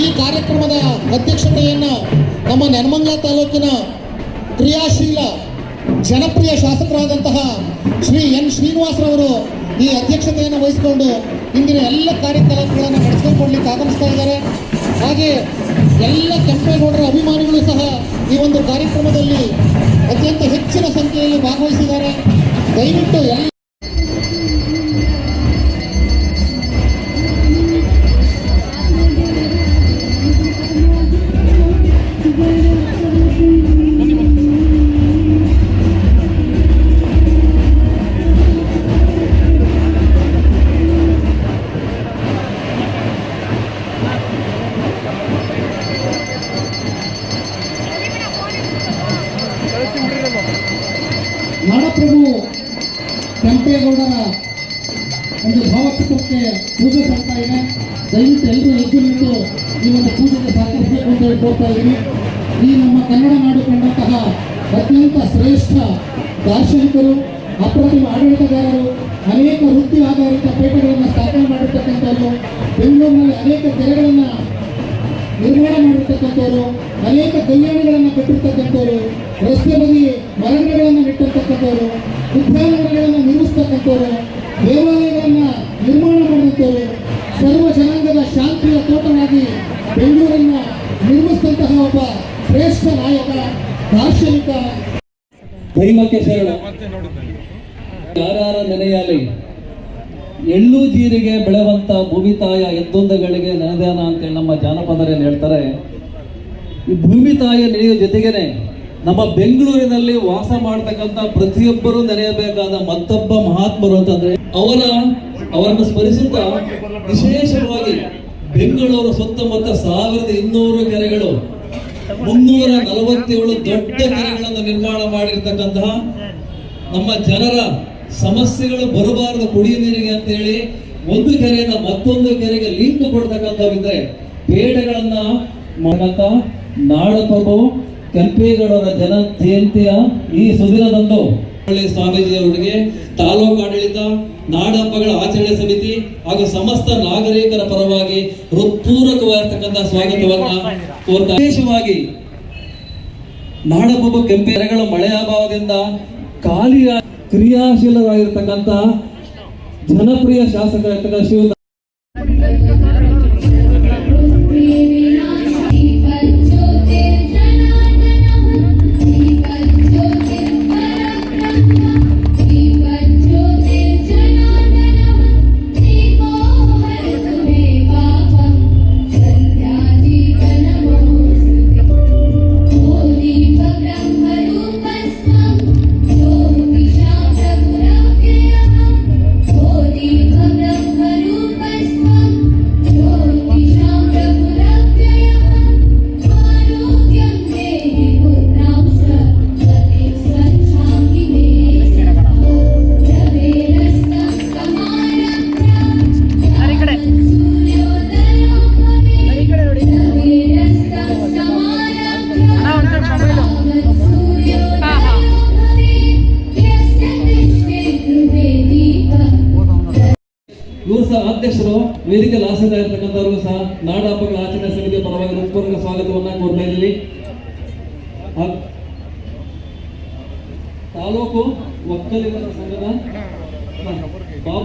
ಈ ಕಾರ್ಯಕ್ರಮದ ಅಧ್ಯಕ್ಷತೆಯನ್ನು ನಮ್ಮ ನೆಲಮಂಗಲ ತಾಲೂಕಿನ ಕ್ರಿಯಾಶೀಲ ಜನಪ್ರಿಯ ಶಾಸಕರಾದಂತಹ ಶ್ರೀ ಎನ್ ಶ್ರೀನಿವಾಸರವರು ಈ ಅಧ್ಯಕ್ಷತೆಯನ್ನು ವಹಿಸಿಕೊಂಡು ಇಂದಿನ ಎಲ್ಲ ಕಾರ್ಯಕ್ರಮಗಳನ್ನು ನಡೆಸಿಕೊಡ್ಲಿಕ್ಕೆ ಆಗಮಿಸ್ತಾ ಇದ್ದಾರೆ. ಹಾಗೆ ಎಲ್ಲ ಕೆಂಪೇಗೌಡರ ಅಭಿಮಾನಿಗಳು ಸಹ ಈ ಒಂದು ಕಾರ್ಯಕ್ರಮದಲ್ಲಿ ಅತ್ಯಂತ ಹೆಚ್ಚಿನ ಸಂಖ್ಯೆಯಲ್ಲಿ ಭಾಗವಹಿಸಿದ್ದಾರೆ. ದಯವಿಟ್ಟು ಎಲ್ಲ ನಾಡಪ್ರಭು ಕೆಂಪೇಗೌಡರ ಒಂದು ಭಾವಚಿತ್ರಕ್ಕೆ ಪೂಜೆ ಮಾಡ್ತಾ ಇದೆ. ದಯವಿಟ್ಟು ಎಲ್ಲರೂ ಎದ್ದು ನಿಂತು ಈ ಒಂದು ಪೂಜೆಗೆ ಸಹಕರಿಸಬೇಕು ಅಂತ ಹೇಳ್ಕೊಳ್ತಾ ಇದ್ದೀನಿ. ಈ ನಮ್ಮ ಕನ್ನಡ ನಾಡು ಕಂಡಂತಹ ಅತ್ಯಂತ ಶ್ರೇಷ್ಠ ದಾರ್ಶನಿಕರು, ಅಪ್ರತಿಮ ಆಡಳಿತಗಾರರು, ಅನೇಕ ವೃತ್ತಿ ಆಧಾರಿತ ಪೇಟೆಗಳನ್ನು ಸ್ಥಾಪನೆ ಮಾಡಿರ್ತಕ್ಕಂಥವ್ರು, ಬೆಂಗಳೂರಿನಲ್ಲಿ ಅನೇಕ ಕೆರೆಗಳನ್ನು ನಿರ್ಮಾಣ ಮಾಡಿರ್ತಕ್ಕಂಥವ್ರು, ಅನೇಕ ಕಲ್ಯಾಣಿಗಳನ್ನು ಕಟ್ಟಿರ್ತಕ್ಕಂಥವ್ರು, ರಸ್ತೆ ಬದಿ ಮರಗಿಡಗಳನ್ನು ನೆಟ್ಟಿರ್ತಕ್ಕಂಥವ್ರು, ಉದ್ಯಾನವನಗಳನ್ನು ನಿರ್ಮಿಸ್ತಕ್ಕಂಥವ್ರು, ದೇವಾಲಯಗಳನ್ನು ನಿರ್ಮಾಣ ಮಾಡಿದಂಥವ್ರು, ಸರ್ವ ಜನಾಂಗದ ಶಾಂತಿಯ ತೋಟವಾಗಿ ಬೆಂಗಳೂರನ್ನು ನಿರ್ಮಿಸಿದಂತಹ ಒಬ್ಬ ಶ್ರೇಷ್ಠ ನಾಯಕ, ದಾರ್ಶನಿಕ. ದೈವಕ್ಕೆ ಶರಣ. ಯಾರ್ಯಾರ ನೆನೆಯಲಿ ಎಳ್ಳು ಜೀರಿಗೆ ಬೆಳೆವಂತ ಭೂಮಿ ತಾಯ ಎದ್ದೊಂದಗಳಿಗೆ ನೆನೆದಾನ ಅಂತೇಳಿ ನಮ್ಮ ಜಾನಪದರೇನು ಹೇಳ್ತಾರೆ. ಈ ಭೂಮಿ ತಾಯ ನೆನೆಯುವ ಜೊತೆಗೇನೆ ನಮ್ಮ ಬೆಂಗಳೂರಿನಲ್ಲಿ ವಾಸ ಮಾಡತಕ್ಕಂಥ ಪ್ರತಿಯೊಬ್ಬರೂ ನೆನೆಯಬೇಕಾದ ಮತ್ತೊಬ್ಬ ಮಹಾತ್ಮರು ಅಂತಂದ್ರೆ ಅವರನ್ನು ಸ್ಮರಿಸುತ್ತಾ ವಿಶೇಷವಾಗಿ ಬೆಂಗಳೂರು ಸುತ್ತಮುತ್ತ 1200 ಕೆರೆಗಳು, 347 ದೊಡ್ಡ ಕೆರೆಗಳನ್ನು ನಿರ್ಮಾಣ ಮಾಡಿರ್ತಕ್ಕಂತಹ, ನಮ್ಮ ಜನರ ಸಮಸ್ಯೆಗಳು ಬರಬಾರದು ಕುಡಿಯುವ ನೀರಿಗೆ ಅಂತ ಹೇಳಿ ಒಂದು ಕೆರೆಯಿಂದ ಮತ್ತೊಂದು ಕೆರೆಗೆ ಲಿಂಕ್ ಕೊಡ್ತಕ್ಕಂಥವ್ರಿದ್ರೆ ಪೇಟೆಗಳನ್ನ ನಾಡಪ್ರಭು ಕೆಂಪೇಗೌಡರ ಜನ ಜಯಂತಿಯ ಈ ಸುದಿನದಂದು ಸ್ವಾಮೀಜಿ ಅವರಿಗೆ ತಾಲೂಕು ಆಡಳಿತ, ನಾಡಹಬ್ಬಗಳ ಆಚರಣೆ ಸಮಿತಿ ಹಾಗೂ ಸಮಸ್ತ ನಾಗರಿಕರ ಪರವಾಗಿ ಹೃತ್ಪೂರ್ವಕವಾಗಿರ್ತಕ್ಕಂಥ ಸ್ವಾಗತವನ್ನ ಕೋರ್ತಾ, ವಿಶೇಷವಾಗಿ ನಾಡಪ್ರಭು ಕೆಂಪೇಗೌಡರ ಮಳೆಯ ಅಭಾವದಿಂದ ಖಾಲಿಯ ಕ್ರಿಯಾಶೀಲರಾಗಿರ್ತಕ್ಕಂಥ ಜನಪ್ರಿಯ ಶಾಸಕ ಶಿವ ಇವರು ಸಹ ಅಧ್ಯಕ್ಷರು, ವೇದಿಕೆ ಆಸೀನ ಇರತಕ್ಕಂಥವ್ರಿಗೂ ಸಹ ನಾಡ ಹಬ್ಬಗಳ ಆಚರಣೆ ಸಮಿತಿಯ ಪರವಾಗಿ ಹೃತ್ಪೂರ್ವಕ ಸ್ವಾಗತವನ್ನ ಕೋರ್ತಾ ಇದ್ದೀವಿ. ತಾಲೂಕು ಒಕ್ಕಲಿಗರ ಸಂಘದ ಬಾಬು